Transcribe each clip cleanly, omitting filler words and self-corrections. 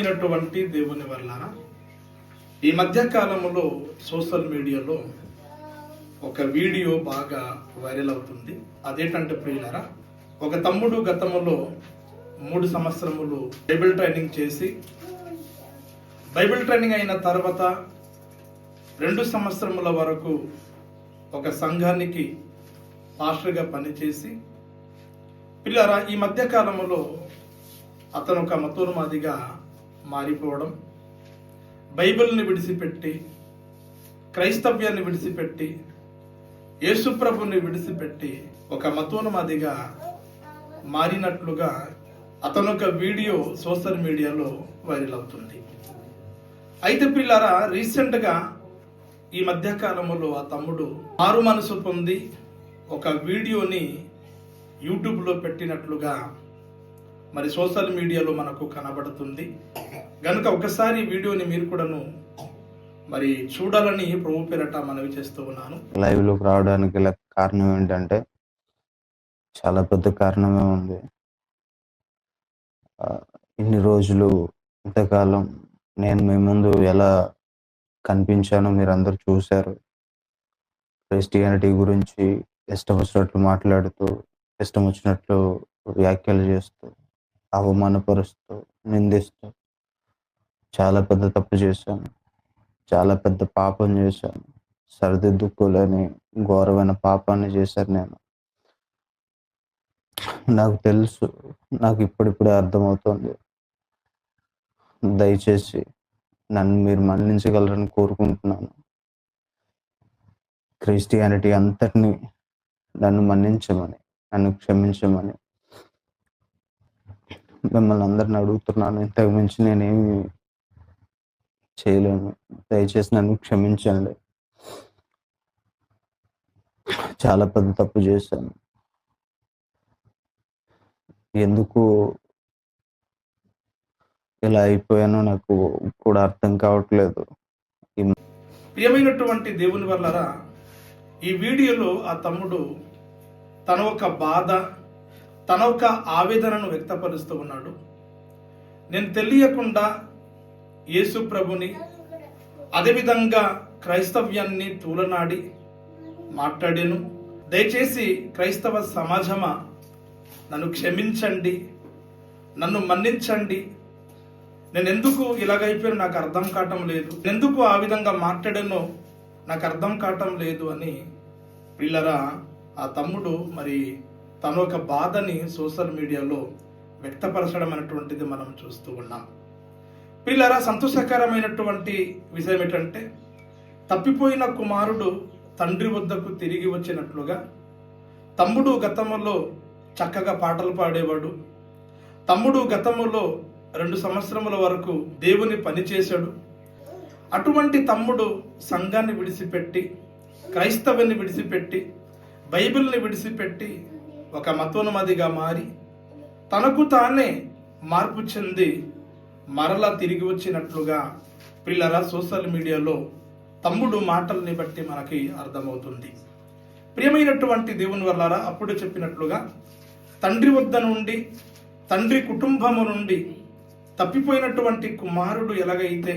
ప్రియమైనటువంటి దేవుని వల్ల ఈ మధ్య కాలంలో సోషల్ మీడియాలో ఒక వీడియో బాగా వైరల్ అవుతుంది. అదేంటంటే ప్రియులారా, ఒక తమ్ముడు గతంలో 3 సంవత్సరములు బైబిల్ ట్రైనింగ్ చేసి, బైబిల్ ట్రైనింగ్ అయిన తర్వాత 2 సంవత్సరముల వరకు ఒక సంఘానికి పాస్టర్గా పనిచేసి, పిల్లరా ఈ మధ్య కాలంలో అతను ఒక మతోన్మాదిగా మారిపోవడం, బైబిల్ని విడిచిపెట్టి, క్రైస్తవ్యాన్ని విడిచిపెట్టి, యేసుప్రభుని విడిచిపెట్టి ఒక మతోన్మాదిగా మారినట్లుగా అతను ఒక వీడియో సోషల్ మీడియాలో వైరల్ అవుతుంది. అయితే పిల్లారా, రీసెంట్గా ఈ మధ్య కాలంలో ఆ తమ్ముడు మారు మనసు పొంది ఒక వీడియోని యూట్యూబ్లో పెట్టినట్లుగా మరి సోషల్ మీడియాలో మనకు కనబడుతుంది. గనుక ఒకసారి వీడియోని మీరు కూడాను మరి చూడాలని ప్రభు పేరట మనవి చేస్తూ ఉన్నాను. లైవ్లోకి రావడానికి గల కారణం ఏంటంటే, చాలా పెద్ద కారణమే ఉంది. ఇన్ని రోజులు, ఇంతకాలం నేను మీ ముందు ఎలా కనిపించానో మీరు అందరూ చూశారు. క్రిస్టియానిటీ గురించి ఇష్టం వచ్చినట్లు మాట్లాడుతూ, ఇష్టం వచ్చినట్లు వ్యాఖ్యలు చేస్తూ, అవమానపరుస్తూ, నిందిస్తూ చాలా పెద్ద తప్పు చేశాను. చాలా పెద్ద పాపం చేశాను. సరిదిద్దుకోలేని ఘోరమైన పాపాన్ని చేశాను నేను. నాకు తెలుసు, నాకు ఇప్పుడిప్పుడే అర్థమవుతుంది. దయచేసి నన్ను మీరు మన్నించగలరని కోరుకుంటున్నాను. క్రిస్టియానిటీ అంతటినీ నన్ను మన్నించమని, నన్ను క్షమించమని మిమ్మల్ని అందరిని అడుగుతున్నాను. ఇంతకు మించి నేనేమి చేయలేను. దయచేసి నన్ను క్షమించండి. చాలా పెద్ద తప్పు చేశాను. ఎందుకు ఇలా అయిపోయానో నాకు కూడా అర్థం కావట్లేదు. ప్రియమైనటువంటి దేవుని వల్లరా, ఈ వీడియోలో ఆ తమ్ముడు తన ఒక బాధ, తన ఒక ఆవేదనను వ్యక్తపరుస్తూ ఉన్నాడు. నేను తెలియకుండా యేసు ప్రభుని, అదేవిధంగా క్రైస్తవ్యాన్ని తూలనాడి మాట్లాడాను. దయచేసి క్రైస్తవ సమాజమా, నన్ను క్షమించండి, నన్ను మన్నించండి. నేను ఎందుకు ఇలాగైపోయానో నాకు అర్థం కావటం లేదు, ఎందుకు ఆ విధంగా మాట్లాడానో నాకు అర్థం కావటం లేదు అని పిల్లరా ఆ తమ్ముడు మరి తన ఒక బాధని సోషల్ మీడియాలో వ్యక్తపరచడం అనేటువంటిది మనం చూస్తూ ఉన్నాం. పిల్లరా, సంతోషకరమైనటువంటి విషయం ఏంటంటే, తప్పిపోయిన కుమారుడు తండ్రి వద్దకు తిరిగి వచ్చినట్లుగా, తమ్ముడు గతంలో చక్కగా పాటలు పాడేవాడు, తమ్ముడు గతంలో 2 సంవత్సరముల వరకు దేవుని పని చేశాడు. అటువంటి తమ్ముడు సంఘాన్ని విడిచిపెట్టి, క్రైస్తవాన్ని విడిచిపెట్టి, బైబిల్ని విడిచిపెట్టి ఒక మతోన్మాదిగా మారి, తనకు తానే మార్పు చెంది మరలా తిరిగి వచ్చినట్లుగా పిల్లరా సోషల్ మీడియాలో తమ్ముడు మాటల్ని బట్టి మనకి అర్థమవుతుంది. ప్రియమైనటువంటి దేవుని వల్లారా, అప్పుడు చెప్పినట్లుగా తండ్రి వద్ద నుండి, తండ్రి కుటుంబము నుండి తప్పిపోయినటువంటి కుమారుడు ఎలాగైతే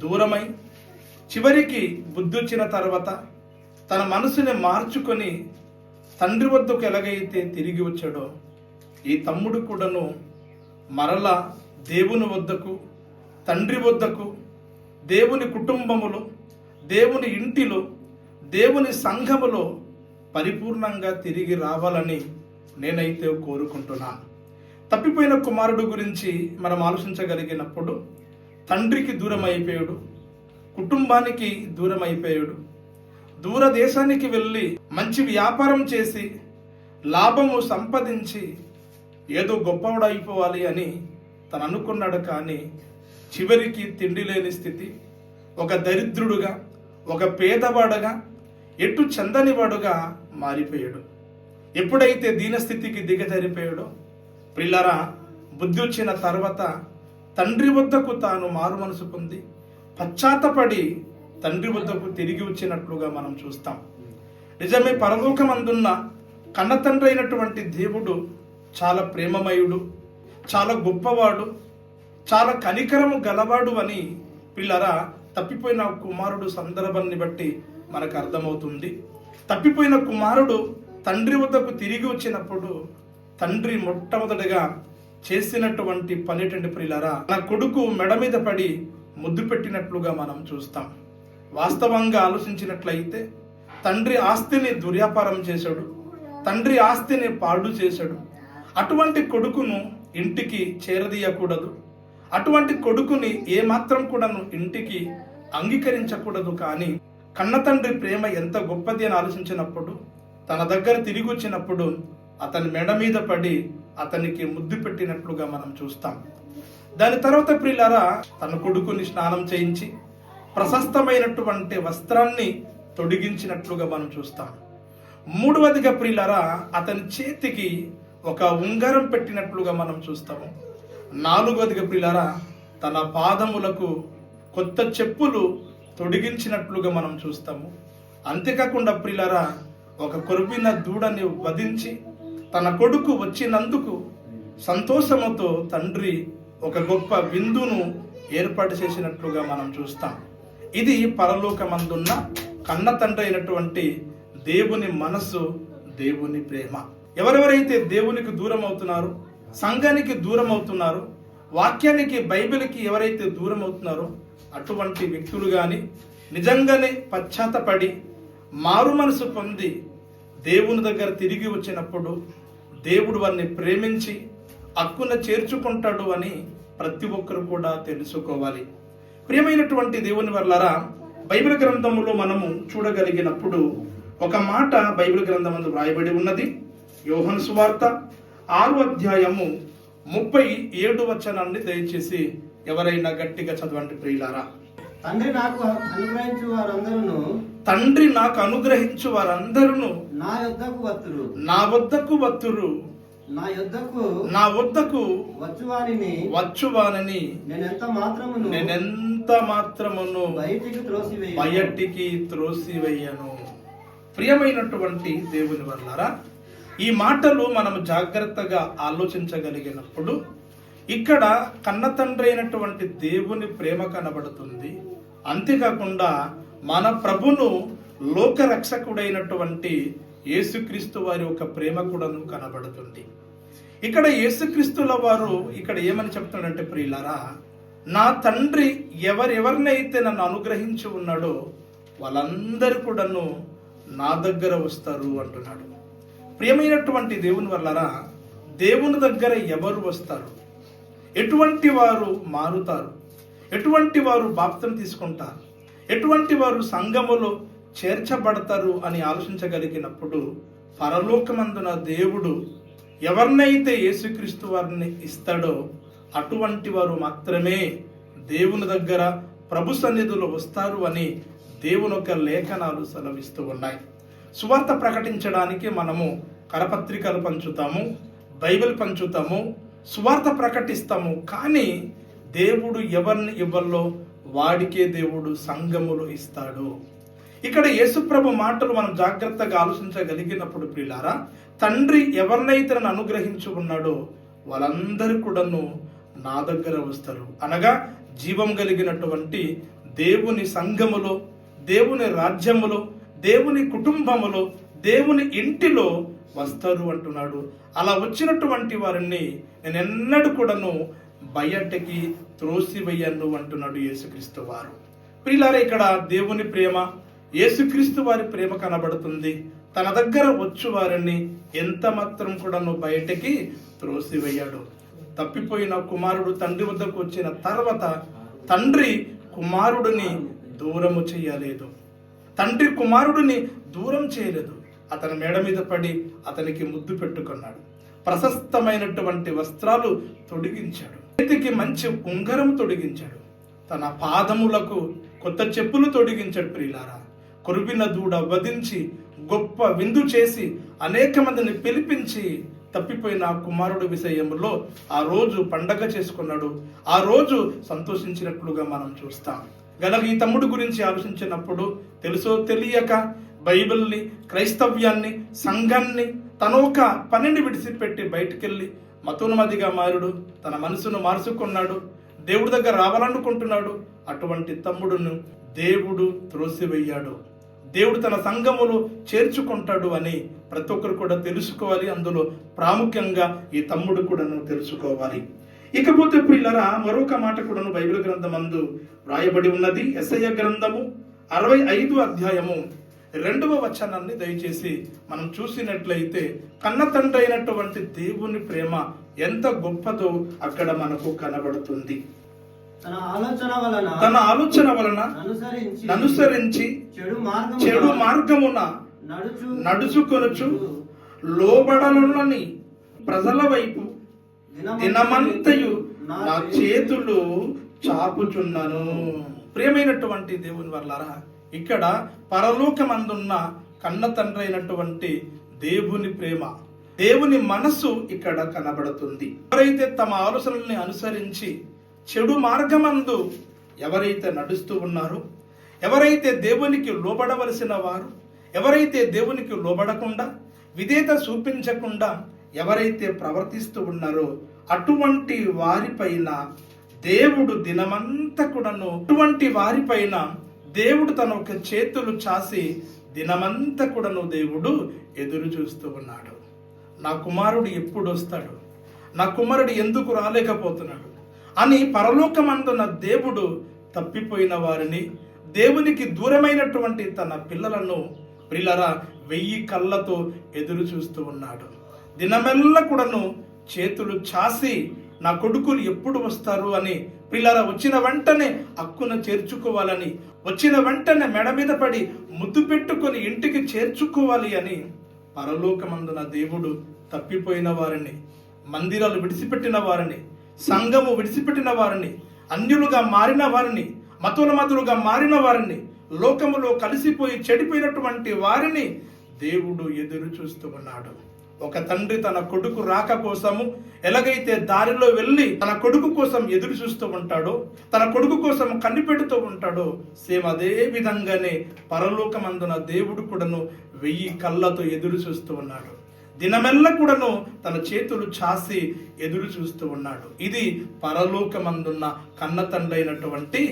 దూరమై చివరికి బుద్ధి వచ్చిన తర్వాత తన మనసుని మార్చుకొని తండ్రి వద్దకు ఎలాగైతే తిరిగి వచ్చాడో, ఈ తమ్ముడు కూడాను మరలా దేవుని వద్దకు, తండ్రి వద్దకు, దేవుని కుటుంబములో, దేవుని ఇంటిలో, దేవుని సంఘములో పరిపూర్ణంగా తిరిగి రావాలని నేనైతే కోరుకుంటున్నాను. తప్పిపోయిన కుమారుడు గురించి మనం ఆలోచించగలిగినప్పుడు, తండ్రికి దూరం అయిపోయాడు, కుటుంబానికి దూరం అయిపోయాడు, దూరదేశానికి వెళ్ళి మంచి వ్యాపారం చేసి లాభము సంపాదించి ఏదో గొప్పవాడు అయిపోవాలి అని తను అనుకున్నాడు. కానీ చివరికి తిండి లేని స్థితి, ఒక దరిద్రుడుగా, ఒక పేదవాడుగా, ఎటు చెందనివాడుగా మారిపోయాడు. ఎప్పుడైతే దీనస్థితికి దిగజారిపోయాడో పిల్లరా, బుద్ధి వచ్చిన తర్వాత తండ్రి వద్దకు తాను మారు మనసు పొంది పశ్చాత్తపడి తండ్రి వద్దకు తిరిగి వచ్చినట్లుగా మనం చూస్తాం. నిజమే, పరలోకమందున్న కన్నతండ్రి అయినటువంటి దేవుడు చాలా ప్రేమమయుడు, చాలా గొప్పవాడు, చాలా కనికరము గలవాడు అని పిల్లరా తప్పిపోయిన కుమారుడు సందర్భాన్ని బట్టి మనకు అర్థమవుతుంది. తప్పిపోయిన కుమారుడు తండ్రి వద్దకు తిరిగి వచ్చినప్పుడు తండ్రి మొట్టమొదటిగా చేసినటువంటి పని ఏంటంటే ప్రియులారా, నా కొడుకు మెడ మీద పడి ముద్దు పెట్టినట్లుగా మనం చూస్తాం. వాస్తవంగా ఆలోచించినట్లయితే తండ్రి ఆస్తిని దుర్వ్యాపారం చేశాడు, తండ్రి ఆస్తిని పాడు చేశాడు. అటువంటి కొడుకును ఇంటికి చేరదీయకూడదు, అటువంటి కొడుకుని ఏమాత్రం కూడా ఇంటికి అంగీకరించకూడదు. కానీ కన్న తండ్రి ప్రేమ ఎంత గొప్పది అని ఆలోచించినప్పుడు తన దగ్గర తిరిగి వచ్చినప్పుడు అతని మెడ మీద పడి అతనికి ముద్దు పెట్టినట్లుగా మనం చూస్తాం. దాని తర్వాత ప్రియులారా తన కొడుకుని స్నానం చేయించి ప్రశస్తమైనటువంటి వస్త్రాన్ని తొడిగించినట్లుగా మనం చూస్తాం. మూడవదిగా ప్రియులారా అతని చేతికి ఒక ఉంగరం పెట్టినట్లుగా మనం చూస్తాము. నాలుగవదిగా ప్రియులారా తన పాదములకు కొత్త చెప్పులు తొడిగించినట్లుగా మనం చూస్తాము. అంతేకాకుండా ప్రియులారా ఒక కొరిపిన దూడని వధించి తన కొడుకు వచ్చినందుకు సంతోషముతో తండ్రి ఒక గొప్ప విందును ఏర్పాటు చేసినట్లుగా మనం చూస్తాం. ఇది పరలోకమందున్న కన్న తండ్రి అయినటువంటి దేవుని మనస్సు, దేవుని ప్రేమ. ఎవరెవరైతే దేవునికి దూరం అవుతున్నారో, సంఘానికి దూరం అవుతున్నారో, వాక్యానికి బైబిల్కి ఎవరైతే దూరం అవుతున్నారో అటువంటి వ్యక్తులు కానీ నిజంగానే పశ్చాత్తపడి మారు మనసు పొంది దేవుని దగ్గర తిరిగి వచ్చినప్పుడు దేవుడు వారిని ప్రేమించి హక్కున చేర్చుకుంటాడు అని ప్రతి ఒక్కరు కూడా తెలుసుకోవాలి. ప్రియమైనటువంటి దేవుని వల్లరా బైబిల్ గ్రంథములో మనము చూడగలిగినప్పుడు ఒక మాట బైబిల్ గ్రంథమందు వ్రాయబడి ఉన్నది. యోహాను సువార్త 6వ అధ్యాయము 37వ వచనాన్ని దయచేసి ఎవరైనా గట్టిగా చదవండి ప్రియులారా. తండ్రి నాకు అనుగ్రహించు వారందరూ నా వద్దకు వత్తురు నా వద్దకు వచ్చువానని నేనెంత మాత్రమును బయటికి త్రోసివేయను. ప్రియమైనటువంటి దేవుని వల్లరా ఈ మాటలు మనం జాగ్రత్తగా ఆలోచించగలిగినప్పుడు ఇక్కడ కన్న తండ్రి అయినటువంటి దేవుని ప్రేమ కనబడుతుంది. అంతేకాకుండా మన ప్రభును లోకరక్షకుడైనటువంటి యేసుక్రీస్తు వారి ఒక ప్రేమ కూడా కనబడుతుంది. ఇక్కడ యేసుక్రీస్తుల వారు ఇక్కడ ఏమని చెప్తున్నాడంటే ప్రియులారా, నా తండ్రి ఎవరెవరినైతే నన్ను అనుగ్రహించి ఉన్నాడో వాళ్ళందరూ కూడాను నా దగ్గర వస్తారు అంటున్నాడు. ప్రియమైనటువంటి దేవుని వల్లరా దేవుని దగ్గర ఎవరు వస్తారు, ఎటువంటి వారు మారుతారు, ఎటువంటి వారు బాప్తిసం తీసుకుంటారు, ఎటువంటి వారు సంఘములో చేర్చబడతారు అని ఆలోచించగలిగినప్పుడు పరలోకమందున దేవుడు ఎవరినైతే యేసుక్రీస్తు వారిని ఇస్తాడో అటువంటి వారు మాత్రమే దేవుని దగ్గర ప్రభు సన్నిధిలో వస్తారు అని దేవుని యొక్క లేఖనాలు సెలవిస్తూ ఉన్నాయి. సువార్త ప్రకటించడానికి మనము కరపత్రికలు పంచుతాము, బైబిల్ పంచుతాము, సువార్త ప్రకటిస్తాము. కానీ దేవుడు ఎవరిని ఇవ్వాలో వాడికే దేవుడు సంఘములు ఇస్తాడు. ఇక్కడ యేసుప్రభు మాటలు మనం జాగ్రత్తగా ఆలోచించగలిగినప్పుడు ప్రియులారా తండ్రి ఎవరినైతే నన్ను అనుగ్రహించి ఉన్నాడో వాళ్ళందరూ కూడాను నా దగ్గర వస్తారు. అనగా జీవం కలిగినటువంటి దేవుని సంఘములో, దేవుని రాజ్యములో, దేవుని కుటుంబములో, దేవుని ఇంటిలో వస్తారు అంటున్నాడు. అలా వచ్చినటువంటి వారిని నేను ఎన్నడూ కూడాను బయటకి త్రోసివేయను అంటున్నాడు యేసుక్రీస్తు వారు. ప్రియులారా ఇక్కడ దేవుని ప్రేమ, యేసుక్రీస్తు వారి ప్రేమ కనబడుతుంది. తన దగ్గర వచ్చు వారిని ఎంత మాత్రం కూడాను బయటకి త్రోసివేయాడు. తప్పిపోయిన కుమారుడు తండ్రి వద్దకు వచ్చిన తర్వాత తండ్రి కుమారుడిని దూరము చేయలేదు, తండ్రి కుమారుడిని దూరం చేయలేదు. అతని మేడ మీద పడి అతనికి ముద్దు పెట్టుకున్నాడు, ప్రశస్తమైనటువంటి వస్త్రాలు తొడిగించాడు, చేతికి మంచి ఉంగరం తొడిగించాడు, తన పాదములకు కొత్త చెప్పులు తొడిగించాడు. ప్రియులారా కొరిపిన దూడ వధించి గొప్ప విందు చేసి అనేక మందిని పిలిపించి తప్పిపోయిన కుమారుడు విషయంలో ఆ రోజు పండగ చేసుకున్నాడు, ఆ రోజు సంతోషించినట్లుగా మనం చూస్తాం. గనక ఈ తమ్ముడు గురించి ఆలోచించినప్పుడు తెలుసో తెలియక బైబిల్ని, క్రైస్తవ్యాన్ని, సంఘాన్ని తన ఒక పనిని విడిచిపెట్టి బయటికెళ్ళి మతోన్మదిగా మారుడు, తన మనసును మార్చుకున్నాడు, దేవుడి దగ్గర రావాలనుకుంటున్నాడు. అటువంటి తమ్ముడును దేవుడు త్రోసివేయాడు. దేవుడు తన సంఘములో చేర్చుకుంటాడు అని ప్రతి ఒక్కరు కూడా తెలుసుకోవాలి. అందులో ప్రాముఖ్యంగా ఈ తమ్ముడు కూడాను తెలుసుకోవాలి. ఇకపోతే ప్రియులారా, మరొక మాట కూడాను బైబిల్ గ్రంథమందు వ్రాయబడి ఉన్నది. యెషయా గ్రంథము 65 అధ్యాయము 2వ వచనాన్ని దయచేసి మనం చూసినట్లయితే కన్న తండ్రి అయినటువంటి దేవుని ప్రేమ ఎంత గొప్పదో అక్కడ మనకు కనబడుతుంది. తన ఆలోచన వలన అనుసరించి చెడు మార్గమున నడుచుకొనుచు లోబడలని ప్రజల వైపు దినమంతయు నా చేతులు చాపుచున్నాను. ప్రియమైనటువంటి దేవుని వర్లారా, ఇక్కడ పరలోకమందున్న కన్న తండ్రి అయినటువంటి దేవుని ప్రేమ, దేవుని మనస్సు ఇక్కడ కనబడుతుంది. ఎవరైతే తమ ఆలోచనల్ని అనుసరించి చెడు మార్గమందు ఎవరైతే నడుస్తూ ఉన్నారో, ఎవరైతే దేవునికి లోబడవలసిన వారు, ఎవరైతే దేవునికి లోబడకుండా విధేయత చూపించకుండా ఎవరైతే ప్రవర్తిస్తూ ఉన్నారో అటువంటి వారిపైన దేవుడు దినమంతా కూడాను అటువంటి వారిపైన దేవుడు తన ఒక చేతులు చాసి దినమంతా కూడాను దేవుడు ఎదురు చూస్తూ ఉన్నాడు. నా కుమారుడు ఎప్పుడు వస్తాడు, నా కుమారుడు ఎందుకు రాలేకపోతున్నాడు అని పరలోకమందున్న దేవుడు తప్పిపోయిన వారిని, దేవునికి దూరమైనటువంటి తన పిల్లలను ప్రియులారా 1000 కళ్ళతో ఎదురు చూస్తూ ఉన్నాడు. దినమెల్ల కూడాను చేతులు చాసి నా కొడుకులు ఎప్పుడు వస్తారు అని ప్రియులారా వచ్చిన వెంటనే హక్కున చేర్చుకోవాలని, వచ్చిన వెంటనే మెడ మీద పడి ముద్దు పెట్టుకొని ఇంటికి చేర్చుకోవాలి అని పరలోకమందున దేవుడు తప్పిపోయిన వారిని, మందిరాలు విడిచిపెట్టిన వారిని, సంఘము విడిచిపెట్టిన వారిని, అన్యులుగా మారిన వారిని, మతోన్మతులుగా మారిన వారిని, లోకములో కలిసిపోయి చెడిపోయినటువంటి వారిని దేవుడు ఎదురు చూస్తూ ఉన్నాడు. ఒక తండ్రి తన కొడుకు రాక కోసము ఎలాగైతే దారిలో వెళ్ళి తన కొడుకు కోసం ఎదురు చూస్తూ ఉంటాడో, తన కొడుకు కోసం కనిపెడుతూ ఉంటాడో, సేమ్ అదే విధంగానే పరలోకమందున దేవుడు కూడాను 1000 కళ్ళతో ఎదురు చూస్తూ ఉన్నాడు. దినమెల్ల కూడాను తన చేతులు చాసి ఎదురు చూస్తూ ఉన్నాడు. ఇది పరలోకమందున్న కన్న తండ్రి అయినటువంటి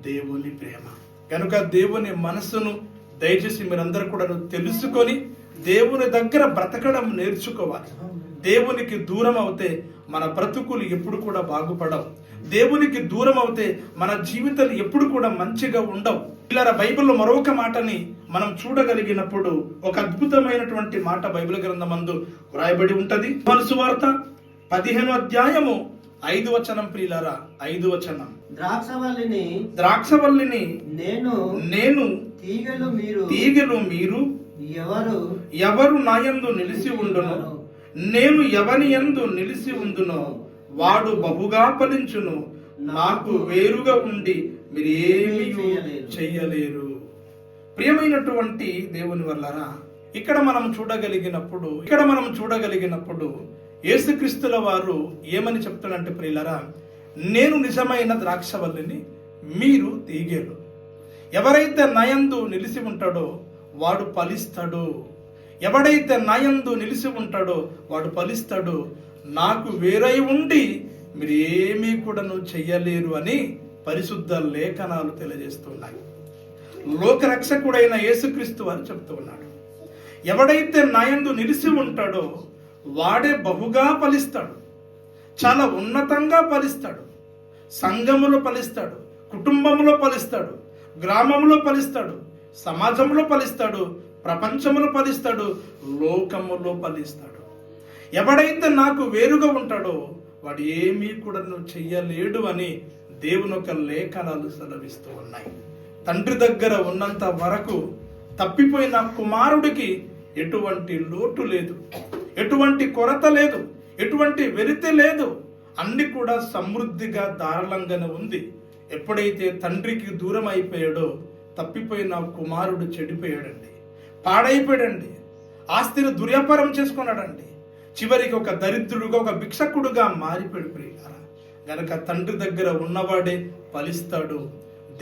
దేవుని ప్రేమ. కనుక దేవుని మనస్సును దయచేసి మీరందరూ కూడా తెలుసుకొని దేవుని దగ్గర బ్రతకడం నేర్చుకోవాలి. దేవునికి దూరం అవుతే మన బ్రతుకులు ఎప్పుడు కూడా బాగుపడవు. దేవునికి దూరం అవుతే మన జీవితాలు ఎప్పుడు కూడా మంచిగా ఉండవు. ఇలా బైబిల్లో మరొక మాటని మనం చూడగలిగినప్పుడు ఒక అద్భుతమైనటువంటి మాట బైబిల్ గ్రంథమందు వ్రాయబడి ఉంటది. యోహాను సువార్త 15వ అధ్యాయము 5వ వచనం. ప్రియులారా 5వ వచనం, ద్రాక్షవల్లిని నేను తీగెలు మీరు ఎవరు నాయందు నిలిచి ఉండునో, నేను ఎవని యందు నిలిచి ఉండునో వాడు బహుగా ఫలించును. నాకు వేరుగా ఉండి మీరు ఏమీ చెయ్యలేరు. ప్రియమైనటువంటి దేవుని వల్లరా, ఇక్కడ మనం చూడగలిగినప్పుడు యేసుక్రీస్తుల వారు ఏమని చెప్తాడంటే, ప్రియులరా, నేను నిజమైన ద్రాక్షవల్లిని, మీరు తీగెలు. ఎవరైతే నాయందు నిలిచి ఉంటాడో వాడు ఫలిస్తాడు. ఎవడైతే నాయందు నిలిచి ఉంటాడో వాడు ఫలిస్తాడు. నాకు వేరై ఉండి మీరు ఏమీ కూడా చెయ్యలేరు అని పరిశుద్ధ లేఖనాలు తెలియజేస్తున్నాయి. లోకరక్షకుడైన యేసుక్రీస్తు వారు చెప్తూ ఉన్నాడు, ఎవడైతే నాయందు నిలిచి ఉంటాడో వాడే బహుగా ఫలిస్తాడు, చాలా ఉన్నతంగా ఫలిస్తాడు. సంఘములో ఫలిస్తాడు, కుటుంబంలో ఫలిస్తాడు, గ్రామంలో ఫలిస్తాడు, సమాజంలో ఫలిస్తాడు, ప్రపంచంలో ఫలిస్తాడు, లోకములో ఫలిస్తాడు. ఎవడైతే నాకు వేరుగా ఉంటాడో వాడు ఏమీ కూడా చెయ్యలేడు అని దేవుని యొక్క లేఖనాలు సెలవిస్తూ ఉన్నాయి. తండ్రి దగ్గర ఉన్నంత వరకు తప్పిపోయిన కుమారుడికి ఎటువంటి లోటు లేదు, ఎటువంటి కొరత లేదు, ఎటువంటి వెలితి లేదు. అన్ని కూడా సమృద్ధిగా ధారాళంగానే ఉంది. ఎప్పుడైతే తండ్రికి దూరం అయిపోయాడో తప్పిపోయిన కుమారుడు చెడిపోయాడండి, పాడైపోయాడండి, ఆస్తిని దుర్వ్యాపారం చేసుకున్నాడండి, చివరికి ఒక దరిద్రుడుగా, ఒక భిక్షకుడుగా మారిపోయాడు. ప్రియులారా, గనక తండ్రి దగ్గర ఉన్నవాడే ఫలిస్తాడు.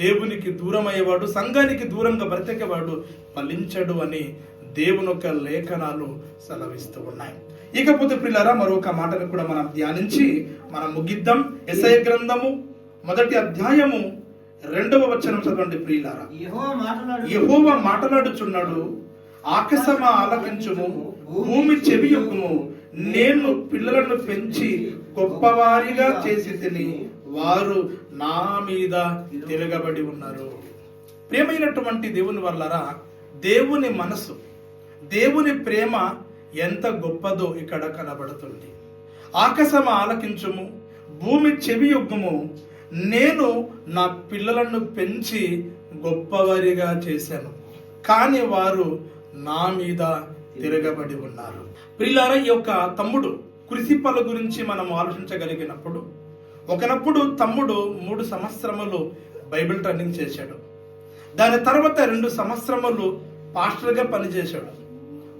దేవునికి దూరం అయ్యేవాడు, సంఘానికి దూరంగా బ్రతికేవాడు ఫలించడు అని దేవుని యొక్క లేఖనాలు సెలవిస్తూ ఉన్నాయి. ఇకపోతే ప్రియులారా, మరొక మాటను కూడా మనం ధ్యానించి మనం ముగిద్దాం. యెషయా గ్రంథము మొదటి అధ్యాయము 2వ వచనం చదవండి ప్రియులారా. యెహోవా మాట్లాడుచున్నాడు, ఆకాశమా ఆలకించుము, భూమి చెవియొక్కుము, నేను పిల్లలను పెంచి గొప్పవారిగా చేసి తిని వారు నా మీద తిరగబడి ఉన్నారు. ప్రియమైనటువంటి దేవుని వల్లరా, దేవుని మనసు, దేవుని ప్రేమ ఎంత గొప్పదో ఇక్కడ కనబడుతుంది. ఆకాశమా ఆలకించుము, భూమి చెవియొగ్గుము, నేను నా పిల్లలను పెంచి గొప్పవారిగా చేశాను, కానీ వారు నా మీద తిరగబడి ఉన్నారు. ప్రియులారా, ఈ యొక్క తమ్ముడు క్రిసిప్పల గురించి మనం ఆలోచించగలిగినప్పుడు, ఒకనప్పుడు తమ్ముడు 3 సంవత్సరములు బైబిల్ ట్రైనింగ్ చేశాడు. దాని తర్వాత 2 సంవత్సరములు పాస్టర్గా పనిచేశాడు.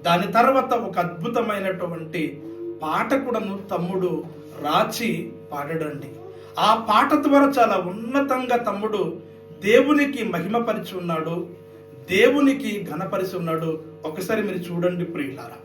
దాని తర్వాత ఒక అద్భుతమైనటువంటి పాట కూడాను తమ్ముడు రాచి పాడాడండి. ఆ పాట ద్వారా చాలా ఉన్నతంగా తమ్ముడు దేవునికి మహిమపరిచి ఉన్నాడు, దేవునికి ఘనపరిచి ఉన్నాడు. ఒకసారి మీరు చూడండి ప్రియులారా.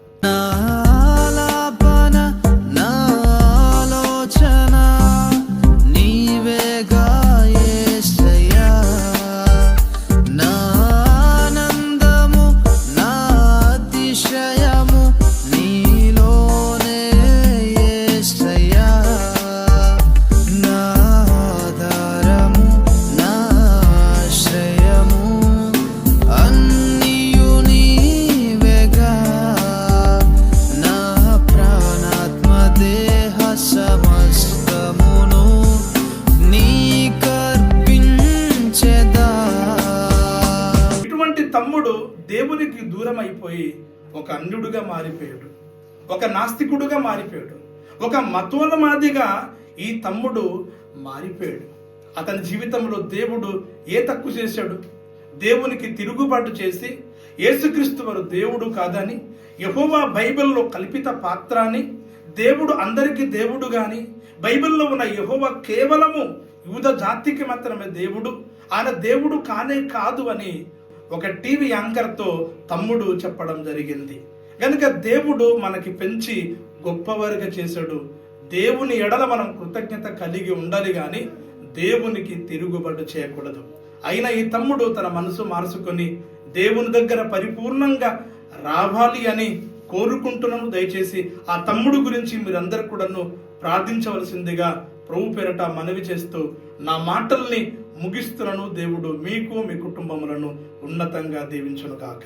తమ్ముడు దేవునికి దూరం అయిపోయి ఒక అన్యుడుగా మారిపోయాడు, ఒక నాస్తికుడుగా మారిపోయాడు, ఒక మతోన్మాదిగా ఈ తమ్ముడు మారిపోయాడు. అతని జీవితంలో దేవుడు ఏ తక్కువ చేశాడు? దేవునికి తిరుగుబాటు చేసి యేసుక్రీస్తు వారు దేవుడు కాదని, యెహోవా బైబిల్లో కల్పిత పాత్ర అని, దేవుడు అందరికీ దేవుడు గాని, బైబిల్లో ఉన్న యెహోవా కేవలము యూద జాతికి మాత్రమే దేవుడు, ఆయన దేవుడు కానే కాదు అని ఒక టీవీ యాంకర్తో తమ్ముడు చెప్పడం జరిగింది. కనుక దేవుడు మనకి పెంచి గొప్పవారిగా చేశాడు. దేవుని ఎడల మనం కృతజ్ఞత కలిగి ఉండాలి కానీ దేవునికి తిరుగుబాటు చేయకూడదు. అయినా ఈ తమ్ముడు తన మనసు మార్చుకొని దేవుని దగ్గర పరిపూర్ణంగా రావాలి అని కోరుకుంటున్నాను. దయచేసి ఆ తమ్ముడు గురించి మీరందరూ కూడాను ప్రార్థించవలసిందిగా ప్రభు పేరట మనవి చేస్తూ నా మాటల్ని ముగిస్తున్నాను. దేవుడు మీకు, మీ కుటుంబములను ఉన్నతంగా దీవించును గాక.